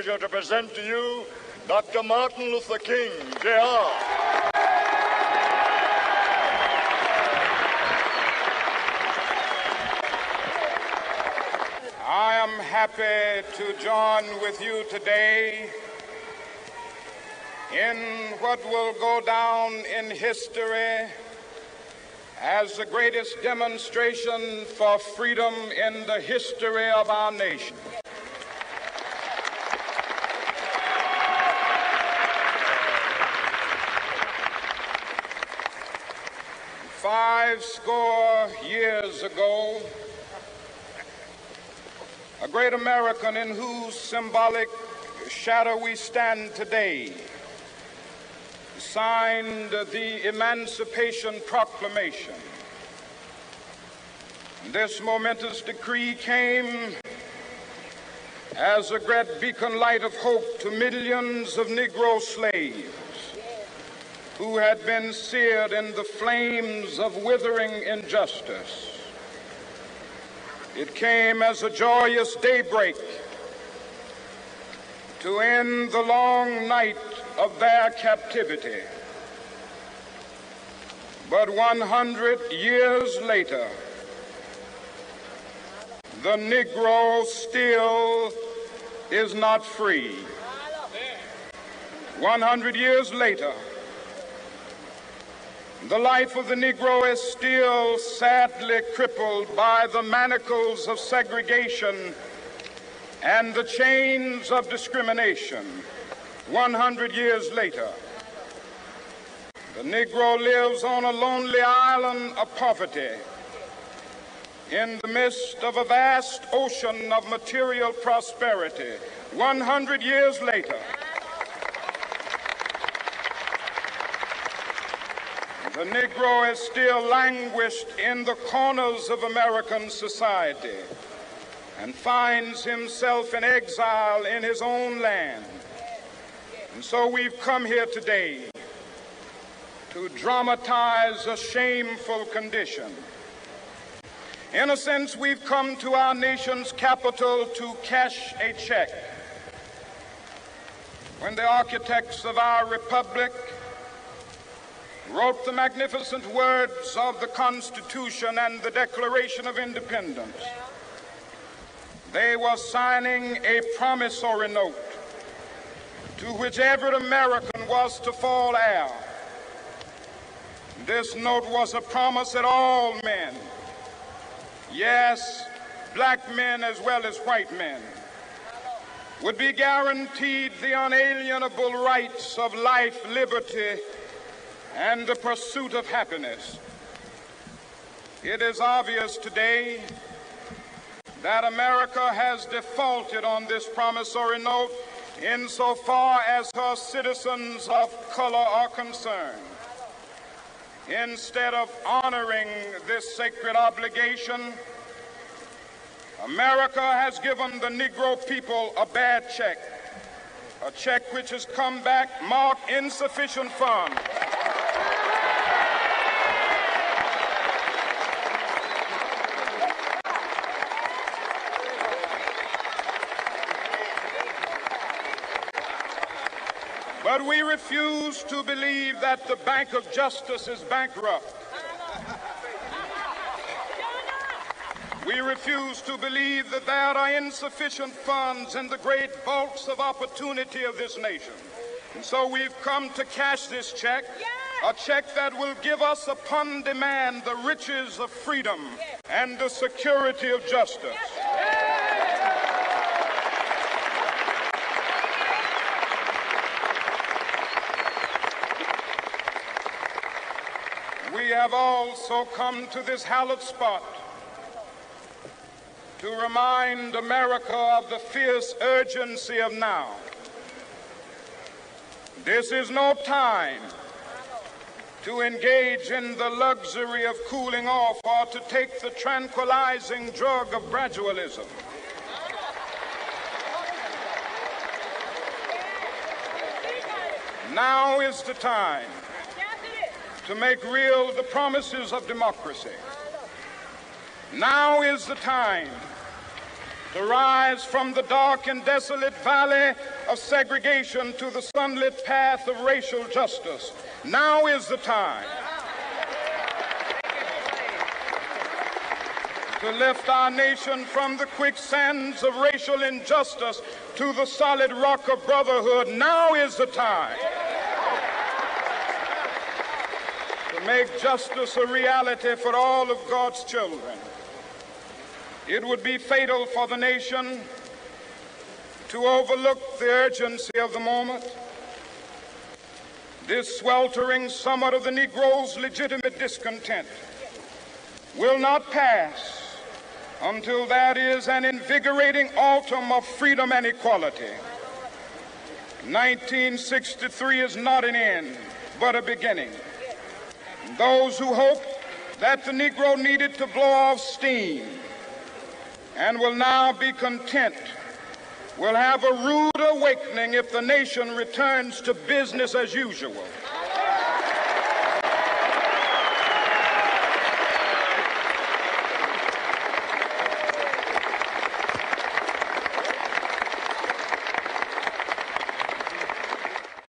pleasure to present to you Dr. Martin Luther King, Jr. I am happy to join with you today in what will go down in history as the greatest demonstration for freedom in the history of our nation. Five score years ago, a great American in whose symbolic shadow we stand today signed the Emancipation Proclamation. This momentous decree came as a great beacon light of hope to millions of Negro slaves who had been seared in the flames of withering injustice. It came as a joyous daybreak to end the long night of their captivity. But 100 years later, the Negro still is not free. 100 years later, the life of the Negro is still sadly crippled by the manacles of segregation and the chains of discrimination. 100 years later, the Negro lives on a lonely island of poverty in the midst of a vast ocean of material prosperity. 100 years later, the Negro is still languished in the corners of American society and finds himself in exile in his own land. And so we've come here today to dramatize a shameful condition. In a sense, we've come to our nation's capital to cash a check. When the architects of our republic wrote the magnificent words of the Constitution and the Declaration of Independence, they were signing a promissory note to which every American was to fall heir. This note was a promise that all men, yes, black men as well as white men, would be guaranteed the unalienable rights of life, liberty, and the pursuit of happiness. It is obvious today that America has defaulted on this promissory note insofar as her citizens of color are concerned. Instead of honoring this sacred obligation, America has given the Negro people a bad check, a check which has come back marked insufficient funds. But we refuse to believe that the Bank of Justice is bankrupt. We refuse to believe that there are insufficient funds in the great vaults of opportunity of this nation. And so we've come to cash this check, a check that will give us upon demand the riches of freedom and the security of justice. We have also come to this hallowed spot to remind America of the fierce urgency of now. This is no time to engage in the luxury of cooling off or to take the tranquilizing drug of gradualism. Now is the time to make real the promises of democracy. Now is the time to rise from the dark and desolate valley of segregation to the sunlit path of racial justice. Now is the time to lift our nation from the quicksands of racial injustice to the solid rock of brotherhood. Now is the time to make justice a reality for all of God's children. It would be fatal for the nation to overlook the urgency of the moment. This sweltering summit of the Negro's legitimate discontent will not pass until that is an invigorating autumn of freedom and equality. 1963 is not an end, but a beginning. Those who hoped that the Negro needed to blow off steam and will now be content will have a rude awakening if the nation returns to business as usual.